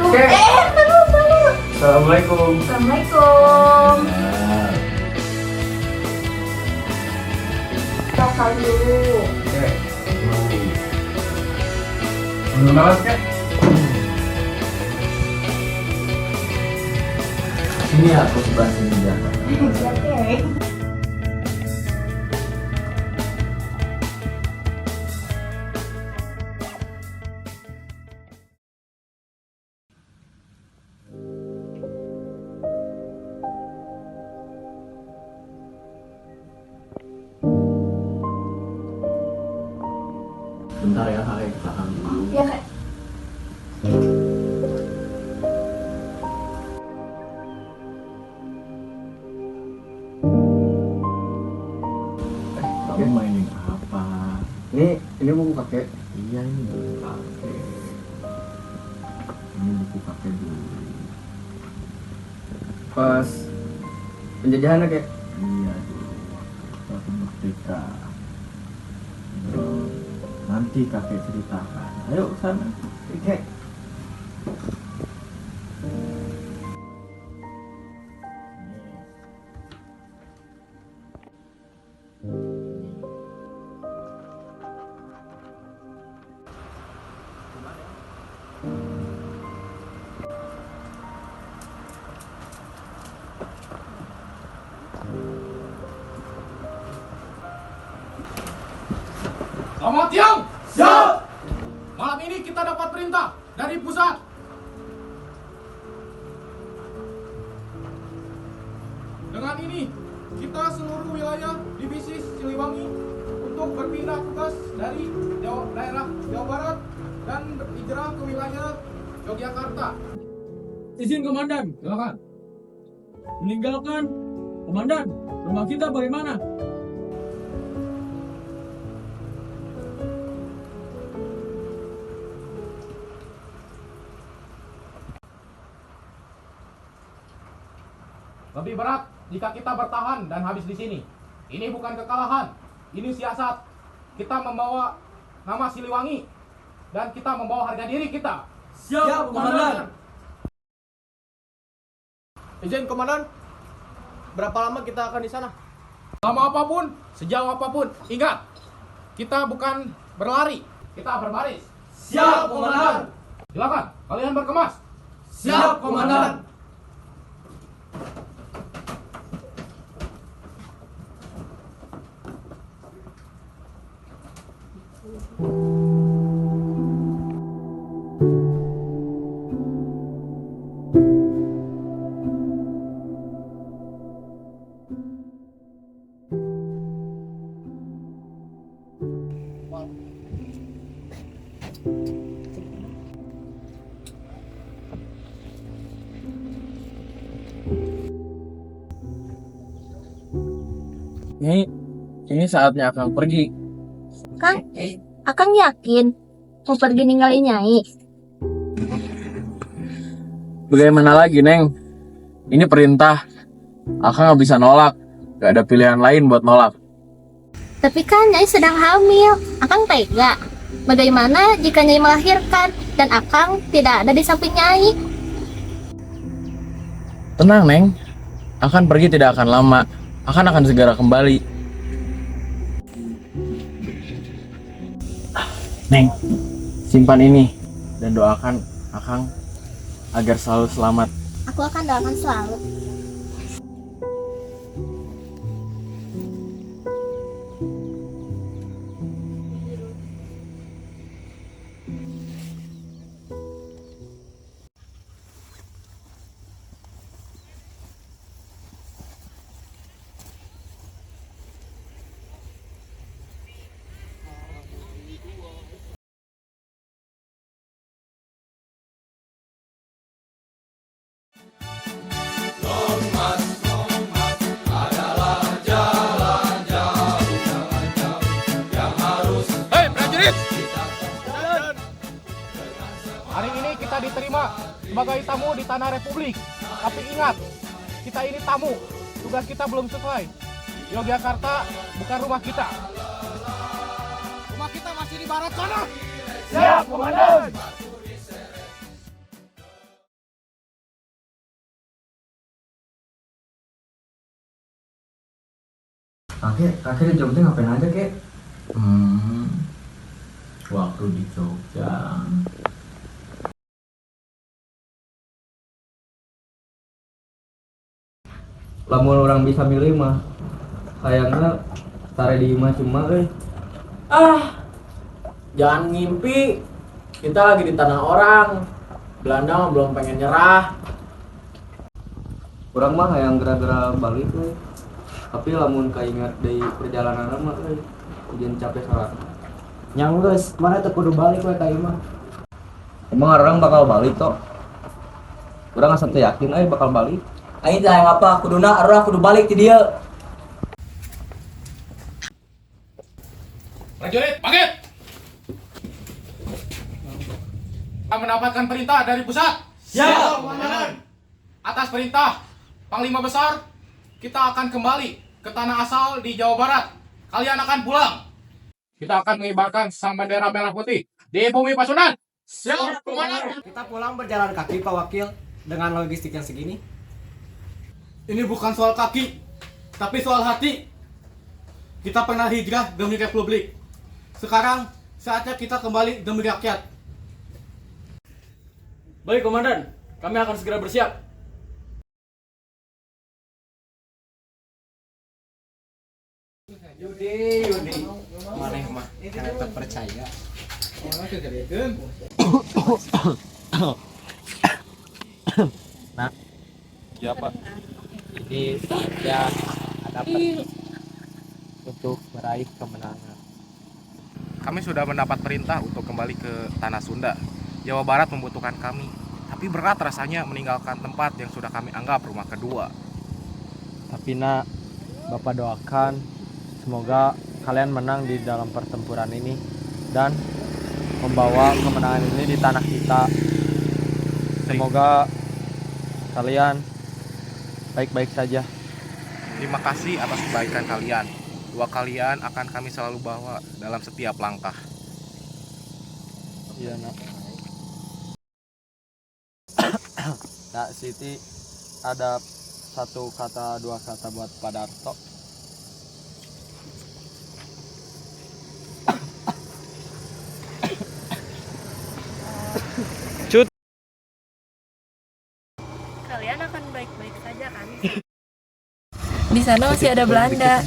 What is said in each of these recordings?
Oke. Taruh. Assalamualaikum. Assalamualaikum. Nah, Lokal dulu. oke. Belum malas kan? Ini aku sebelah sini ya. Oke. Bentar ya, kakek ke belakang. Ya kak. Kamu mainin apa? Ini buku kakek. Iya, ini buku kakek. Ini buku kakek dulu. Pas penjajahan kakek. Iya dulu. Waktu merdeka. Terus nanti kakek ceritakan. Ayo ke sana. Kakek. Selamat siang. Siap. Malam ini kita dapat perintah dari pusat. Dengan ini, kita seluruh wilayah divisi Siliwangi untuk berpindah tugas dari daerah Jawa Barat dan berhijrah ke wilayah Yogyakarta. Izin komandan, Silakan. meninggalkan komandan. Rumah kita bagaimana? Lebih berat jika kita bertahan dan habis di sini. Ini bukan kekalahan, ini siasat. Kita membawa nama Siliwangi dan kita membawa harga diri kita. Siap, komandan. Izin komandan, berapa lama kita akan di sana? Lama apapun, sejauh apapun, ingat, kita bukan berlari, kita berbaris. Siap komandan. Silakan, kalian berkemas. Siap komandan. Ini saatnya Akang pergi. Kang, Akang yakin mau pergi ninggalin Nyai? Bagaimana lagi, Neng? Ini perintah. Akang nggak bisa nolak. Gak ada pilihan lain buat nolak. Tapi kan Nyai sedang hamil. Akang tega. Bagaimana jika Nyai melahirkan dan Akang tidak ada di samping Nyai? Tenang, Neng. Akan pergi tidak akan lama. Akan segera kembali. Neng, simpan ini dan doakan Akang agar selalu selamat. Aku akan doakan selalu. Hei prajurit! Hari ini kita diterima sebagai tamu di tanah Republik. Tapi ingat, kita ini tamu. Tugas kita belum selesai. Yogyakarta bukan rumah kita. Rumah kita masih di barat sana. Siap komandan. Kakek di Jogja ngapain aja, kek? Waktu di Jogja. Lamun orang bisa milih mah sayangnya tare di imah cuma Jangan ngimpi. Kita lagi di tanah orang. Belanda mah belum pengen nyerah. orang mah hayang gara-gara balik tapi lamun kaingat dari perjalanan mah ujian capek salah Yang geus, mana teu kudu balik we ka imah. emang orang bakal balik toh orang asa teu yakin bakal balik. Aing teh hayang apa? Kuduna arwah kudu balik ti dieu. Prajurit, bangkit! Kita mendapatkan perintah dari pusat. Siap, Komandan. Atas perintah Panglima Besar, kita akan kembali ke tanah asal di Jawa Barat. Kalian akan pulang. Kita akan mengibarkan sang bendera merah putih di bumi Pasundan. Siap, Komandan. Kita pulang berjalan kaki, Pak Wakil, dengan logistik yang segini. Ini bukan soal kaki, tapi soal hati. Kita pernah hijrah demi Republik. Sekarang saatnya kita kembali demi rakyat. Baik, Komandan. Kami akan segera bersiap. Yudi. Maneh mah tetap percaya. Ya, Pak. Ini saatnya ada untuk meraih kemenangan. Kami sudah mendapat perintah untuk kembali ke tanah Sunda. Jawa Barat membutuhkan kami. Tapi berat rasanya meninggalkan tempat yang sudah kami anggap rumah kedua. Tapi nak, Bapak doakan semoga kalian menang di dalam pertempuran ini dan membawa kemenangan ini di tanah kita. Semoga kalian baik-baik saja. Terima kasih atas kebaikan kalian. Doa kalian akan kami selalu bawa dalam setiap langkah. Iya nak. Nak Siti, ada satu kata dua kata buat Pak Darto. Kalian akan baik-baik saja kan? Di sana masih ada Belanda.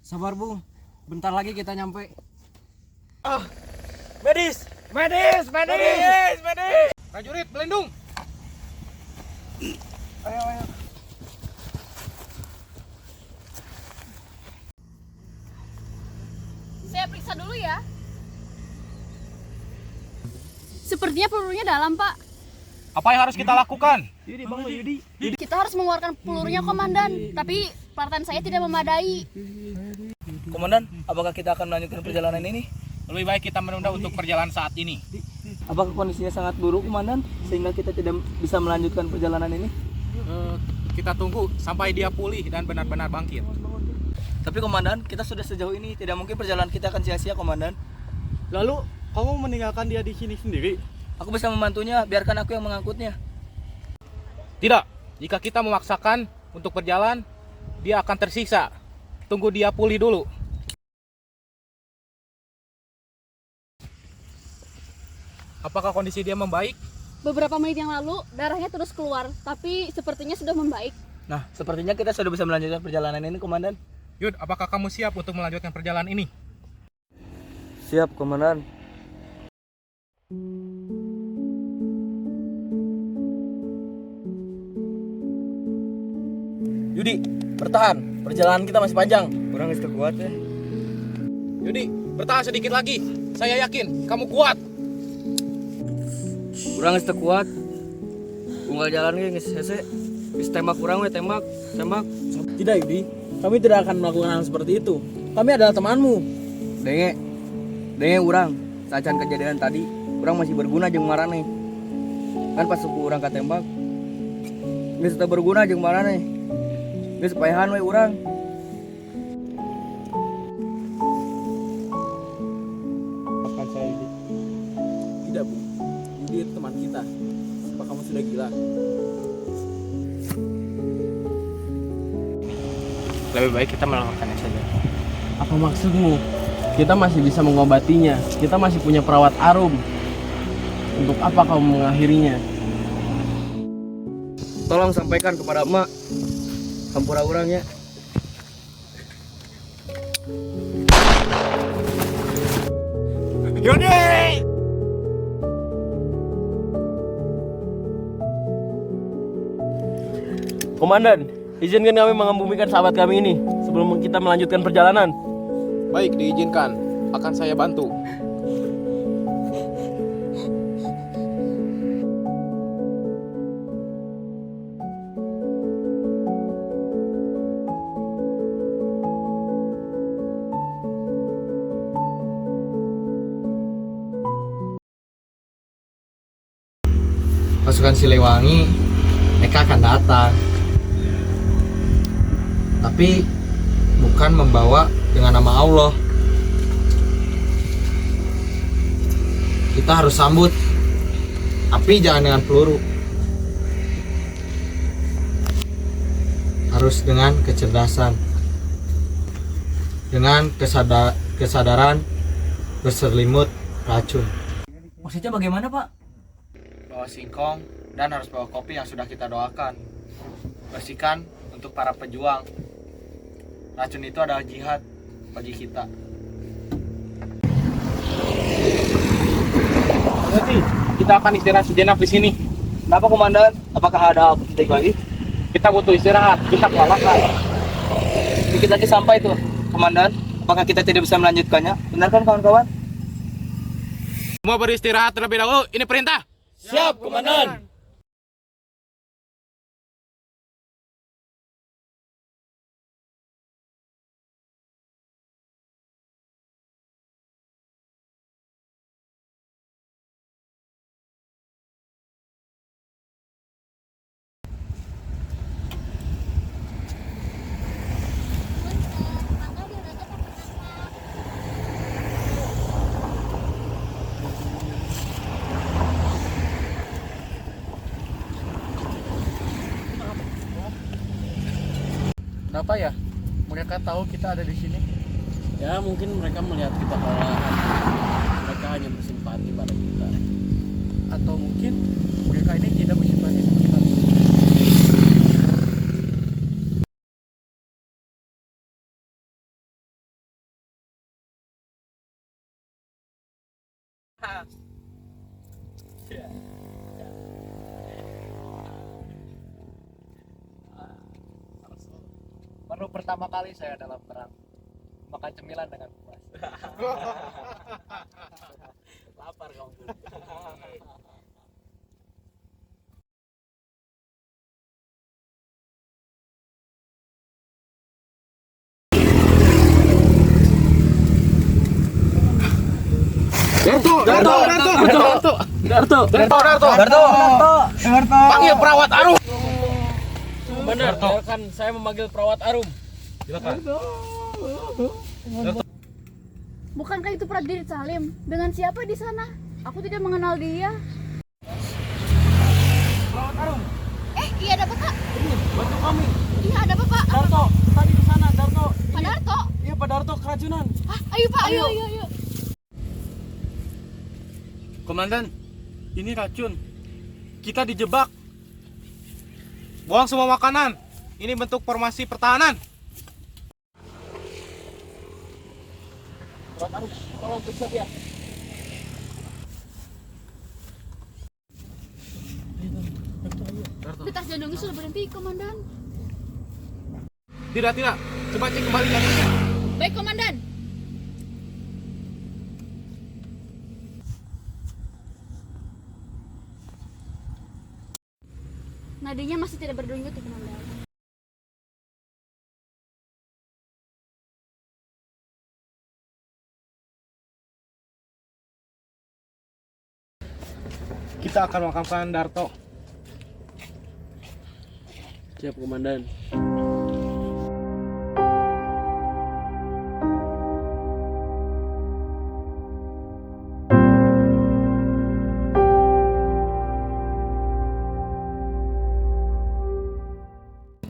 Sabar, Bung. Bentar lagi kita nyampe. Medis! Prajurit, melindung! Saya periksa dulu ya. Sepertinya pelurunya dalam, Pak. Apa yang harus kita lakukan? Kita harus mengeluarkan pelurunya, Komandan. Tapi peralatan saya tidak memadai. Komandan, apakah kita akan melanjutkan perjalanan ini? Lebih baik kita menunda untuk perjalanan saat ini. Apakah kondisinya sangat buruk, Komandan, sehingga kita tidak bisa melanjutkan perjalanan ini? Kita tunggu sampai dia pulih dan benar-benar bangkit. Tapi Komandan, kita sudah sejauh ini, tidak mungkin perjalanan kita akan sia-sia, Komandan. Lalu, kamu meninggalkan dia di sini sendiri? Aku bisa membantunya, biarkan aku yang mengangkutnya. Tidak, jika kita memaksakan untuk berjalan, dia akan tersiksa. Tunggu dia pulih dulu. Apakah kondisi dia membaik? Beberapa menit yang lalu, darahnya terus keluar. Tapi sepertinya sudah membaik. Nah, sepertinya kita sudah bisa melanjutkan perjalanan ini, Komandan. Yud, apakah kamu siap untuk melanjutkan perjalanan ini? Siap, Komandan. Yudi, bertahan. Perjalanan kita masih panjang. Kurang istirahat kuat ya. Yudi, bertahan sedikit lagi. Saya yakin kamu kuat. Kurang istirahat kuat. Unggal jalan ge geus hese. Geus tembak kurang we tembak. Tidak, Yudi. Kami tidak akan melakukan hal seperti itu. Kami adalah temanmu. Denge urang. Sacan kejadian tadi, urang masih berguna jeung marane. Kan pas suku urang katembak geus teu berguna jeung mana nih. Geus paehan we urang. Maafkan saya Yudi. Tidak Bu, Yudi itu teman kita. Apa kamu sudah gila? Lebih baik kita melakukannya saja. Apa maksudmu? Kita masih bisa mengobatinya. Kita masih punya perawat Arum. Untuk apa kamu mengakhirinya? Tolong sampaikan kepada emak hampura urangnya. Yudi! Komandan, izinkan kami mengebumikan sahabat kami ini sebelum kita melanjutkan perjalanan. Baik, diizinkan. Akan saya bantu. Pasukan Siliwangi mereka akan datang, tapi bukan membawa dengan nama Allah. Kita harus sambut, tapi jangan dengan peluru. Harus dengan kecerdasan, dengan kesadaran berselimut racun. Maksudnya bagaimana, Pak? Bawa singkong dan harus bawa kopi yang sudah kita doakan. Bersihkan untuk para pejuang. Racun itu adalah jihad bagi kita. Nanti kita akan istirahat sejenak di sini. Kenapa Komandan? Apakah ada hal penting lagi? Kita butuh istirahat. Kita kelelahan. Dikit lagi sampai tuh, Komandan. Apakah kita tidak bisa melanjutkannya? Benar kan kawan-kawan? Semua beristirahat terlebih dahulu. Ini perintah. Siap, Komandan. Kenapa ya? Mereka tahu kita ada di sini. Ya, mungkin mereka melihat kita kelelahan. Mereka hanya bersimpati pada kita. Atau mungkin mereka ini tidak bersimpati sama kita. Baru pertama kali saya dalam perang makan cemilan dengan puas. Lapar kamu. Darto. Panggil perawat Arum. Benar, biarkan saya memanggil perawat Arum. Bukankah itu prajurit Salim? Dengan siapa di sana? Aku tidak mengenal dia. Perawat Arum, Iya ada apa, Kak? bantu kami. Iya ada apa, Pak? Darto, tadi di sana, Darto. Pak Darto? Iya, Pak Darto keracunan. Ayo, Pak, ayo. Komandan, ini racun. Kita dijebak. Buang semua makanan. Ini bentuk formasi pertahanan. Perawat Arum, tolong periksa dia. Detas jandungnya sudah berhenti, Komandan. Tidak. Coba cek kembali jantungnya. Baik, Komandan. Nadinya masih tidak berdenyut, Komandan. kita akan memakamkan Darto. Siap, Komandan.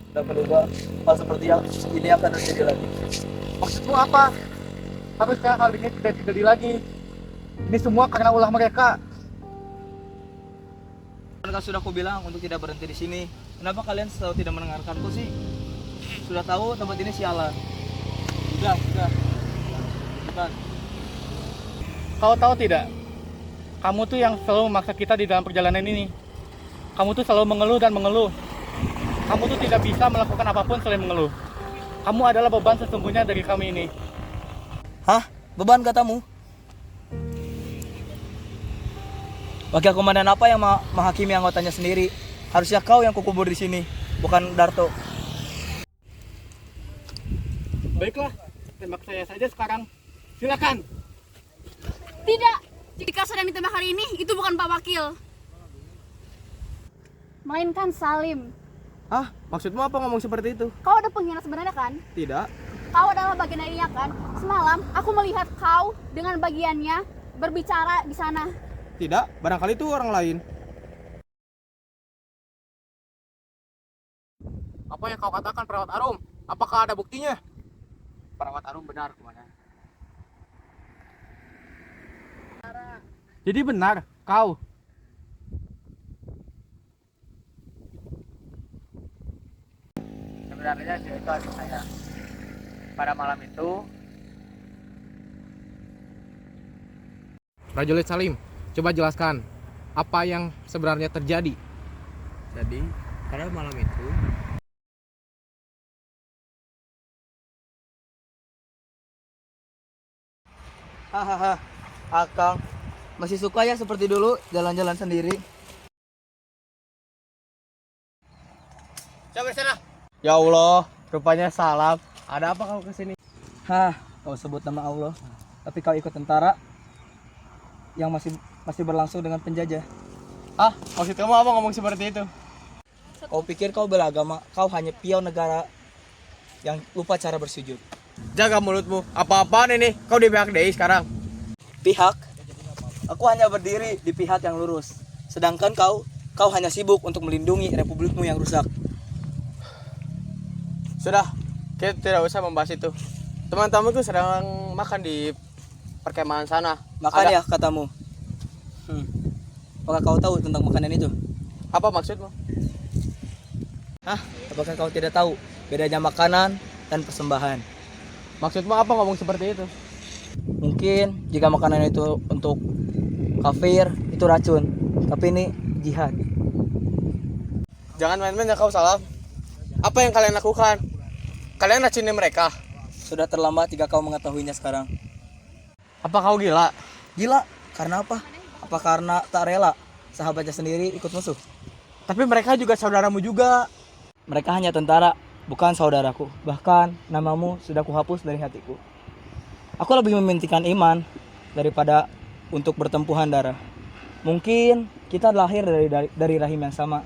Dan menduga hal seperti yang ini akan terjadi lagi. Maksudmu apa? Harusnya hal ini tidak terjadi lagi. Ini semua karena ulah mereka. Kan sudah aku bilang untuk tidak berhenti di sini. Kenapa kalian selalu tidak mendengarkanku sih? Sudah tahu tempat ini sialan. Sudah. Cepat. Kau tahu tidak? Kamu tuh yang selalu memaksa kita di dalam perjalanan ini. Kamu tuh selalu mengeluh dan mengeluh. Kamu tuh tidak bisa melakukan apapun selain mengeluh. Kamu adalah beban sesungguhnya dari kami ini. Hah? Beban katamu? Wakil komandan apa yang menghakimi anggotanya sendiri? Harusnya kau yang kukubur di sini, bukan Darto. Baiklah, tembak saya saja sekarang. Silakan. Tidak. Jika sedang ditembak hari ini, itu bukan Pak Wakil. Melainkan Salim. Hah? Maksudmu apa ngomong seperti itu? Kau ada pengkhianat sebenarnya kan? Tidak. Kau adalah bagian darinya kan? Semalam aku melihat kau dengan bagiannya berbicara di sana. Tidak, barangkali itu orang lain. Apa yang kau katakan, Perawat Arum? Apakah ada buktinya? Perawat Arum benar, Komandan. Jadi benar, kau. Sebenarnya dia itu adik saya. Pada malam itu, Prajurit Salim, coba jelaskan apa yang sebenarnya terjadi. jadi pada malam itu Hahaha, Akang masih suka ya seperti dulu jalan-jalan sendiri. Coba sana. ya Allah, rupanya salah. Ada apa kau kesini? Hah, kau sebut nama Allah, tapi kau ikut tentara yang masih berlangsung dengan penjajah. Ah, maksud kamu apa ngomong seperti itu? Kau pikir kau beragama, kau hanya pion negara yang lupa cara bersujud. Jaga mulutmu. Apa-apaan ini? Kau di pihak DI sekarang. Pihak? Aku hanya berdiri di pihak yang lurus. Sedangkan kau hanya sibuk untuk melindungi republikmu yang rusak. Sudah, kita tidak usah membahas itu. Teman-temanku sedang makan di perkemahan sana. Makan ya katamu. Apakah kau tahu tentang makanan itu? Apa maksudmu? Hah? Apakah kau tidak tahu bedanya makanan dan persembahan? Maksudmu apa ngomong seperti itu? Mungkin jika makanan itu untuk kafir, itu racun. Tapi ini jihad. Jangan main-main ya kau salah. Apa yang kalian lakukan? Kalian racuni mereka. Sudah terlambat jika kau mengetahuinya sekarang. Apa kau gila? Gila? Karena apa? Apa karena tak rela sahabatnya sendiri ikut musuh? Tapi mereka juga saudaramu juga. Mereka hanya tentara, bukan saudaraku. Bahkan namamu sudah kuhapus dari hatiku. Aku lebih mementingkan iman daripada untuk bertempuhan darah. Mungkin kita lahir dari rahim yang sama.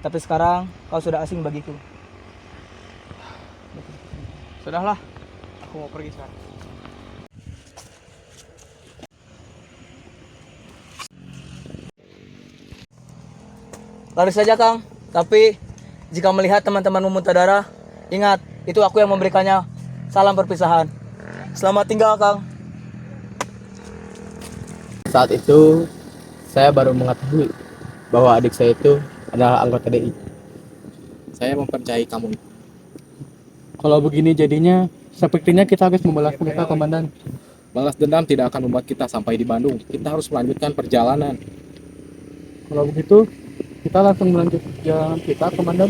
Tapi sekarang kau sudah asing bagiku. Sudahlah, aku mau pergi sekarang. Lari saja Kang. Tapi jika melihat teman-teman memuntah darah, ingat, itu aku yang memberikannya. Salam perpisahan. Selamat tinggal Kang. Saat itu saya baru mengetahui bahwa adik saya itu adalah anggota DI. Saya mempercayai kamu. Kalau begini jadinya, sepertinya kita harus membalas mereka, Komandan. Balas dendam tidak akan membuat kita sampai di Bandung. Kita harus melanjutkan perjalanan. Kalau begitu, kita langsung melanjutkan jalan kita, Komandan.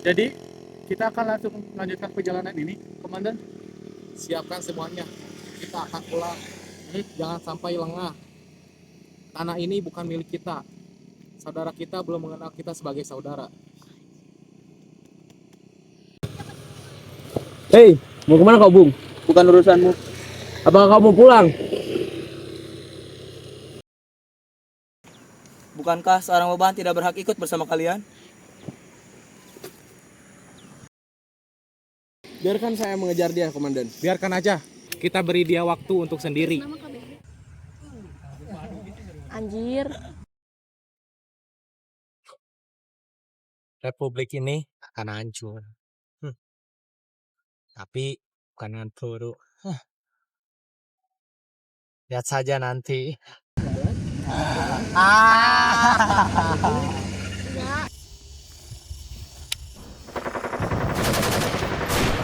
Jadi, kita akan langsung melanjutkan perjalanan ini, Komandan. Siapkan semuanya. Kita akan pulang. Jangan sampai lengah. Tanah ini bukan milik kita. Saudara kita belum mengenal kita sebagai saudara. Hei, mau kemana kau, Bung? Bukan urusanmu. Apakah kau mau pulang? Bukankah seorang bawahan tidak berhak ikut bersama kalian? Biarkan saya mengejar dia, Komandan. Biarkan aja. Kita beri dia waktu untuk sendiri. Anjir. Republik ini akan hancur. Tapi bukan dengan peluru. Lihat saja nanti.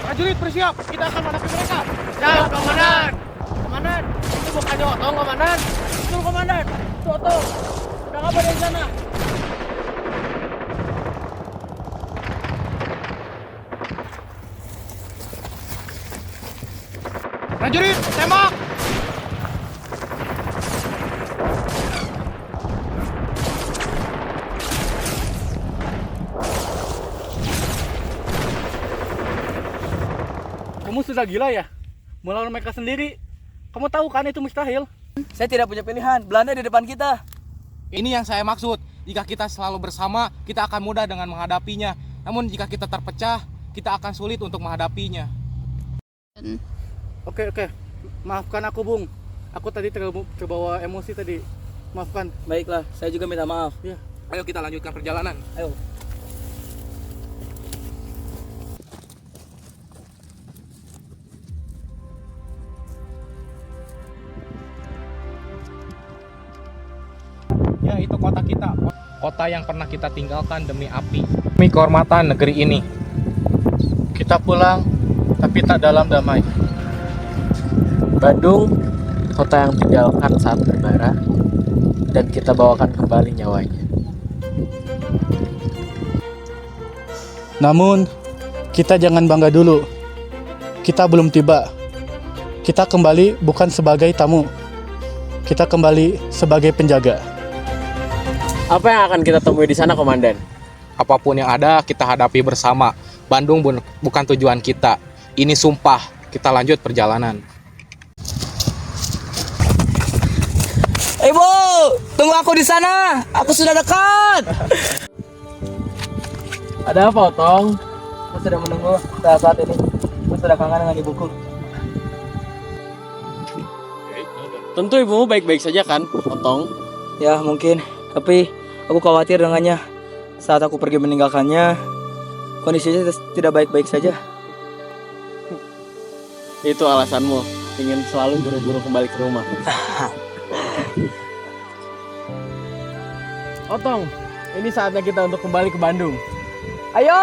Prajurit bersiap, kita akan menghadapi mereka. Siap, Komandan. Komandan, itu bukannya Otong, Komandan. Betul, Komandan. Toto, sedang apa di sana? Prajurit, tembak! Kamu sudah gila ya? Melawan mereka sendiri. Kamu tahu kan itu mustahil. Saya tidak punya pilihan. Belanda di depan kita. Ini yang saya maksud. Jika kita selalu bersama, kita akan mudah dengan menghadapinya. Namun jika kita terpecah, kita akan sulit untuk menghadapinya. Oke. Maafkan aku, Bung. Aku tadi terbawa emosi tadi. Maafkan. Baiklah, saya juga minta maaf. Ya. Ayo kita lanjutkan perjalanan. Ayo. Ya, itu kota kita. Kota yang pernah kita tinggalkan demi api. Demi kehormatan negeri ini. Kita pulang, tapi tak dalam damai. Bandung, kota yang tinggalkan saat berbara, dan kita bawakan kembali nyawanya. Namun, kita jangan bangga dulu. Kita belum tiba. Kita kembali bukan sebagai tamu. Kita kembali sebagai penjaga. Apa yang akan kita temui di sana, Komandan? Apapun yang ada, kita hadapi bersama. Bandung bukan tujuan kita. Ini sumpah. Kita lanjut perjalanan. Ibu, tunggu aku di sana. Aku sudah dekat. Ada apa, Otong? Aku sudah menunggu saat ini. Aku sudah kangen dengan ibuku. Tentu ibumu baik-baik saja kan, Otong? Ya, mungkin. Tapi aku khawatir dengannya. Saat aku pergi meninggalkannya, kondisinya tidak baik-baik saja. Itu alasanmu, ingin selalu buru-buru kembali ke rumah. Otong, ini saatnya kita untuk kembali ke Bandung. Ayo!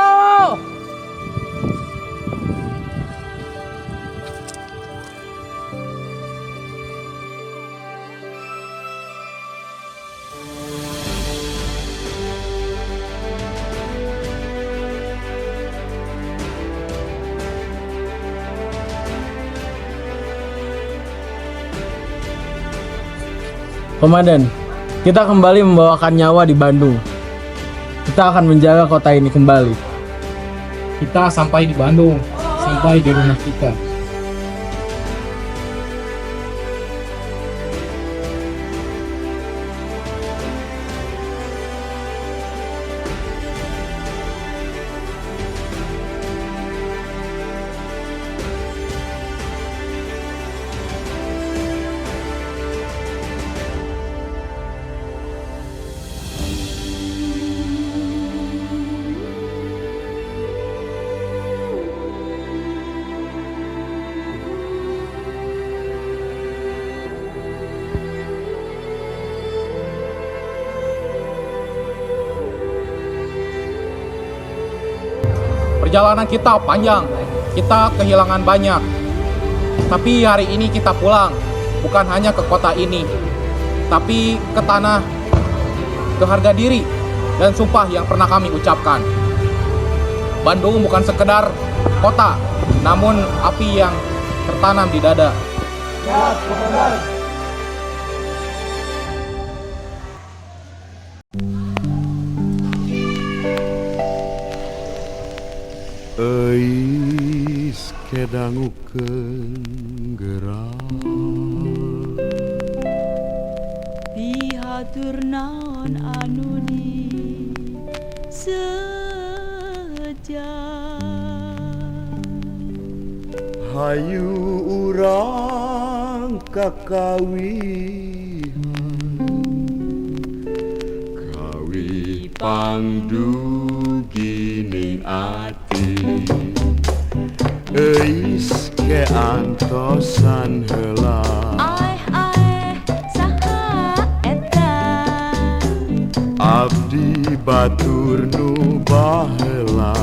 Komandan, kita kembali membawakan nyawa di Bandung. Kita akan menjaga kota ini kembali. Kita sampai di Bandung, sampai di rumah kita. Perjalanan kita panjang, kita kehilangan banyak. Tapi hari ini kita pulang, bukan hanya ke kota ini, tapi ke tanah, ke harga diri, dan sumpah yang pernah kami ucapkan. Bandung bukan sekedar kota, namun api yang tertanam di dada. Siap, Komandan. Eis kedangukeun geura batur naon anu di hayu urang kakawihan kawi pangdugining ati eis keantosan heula saha eta abdi batur nu baheula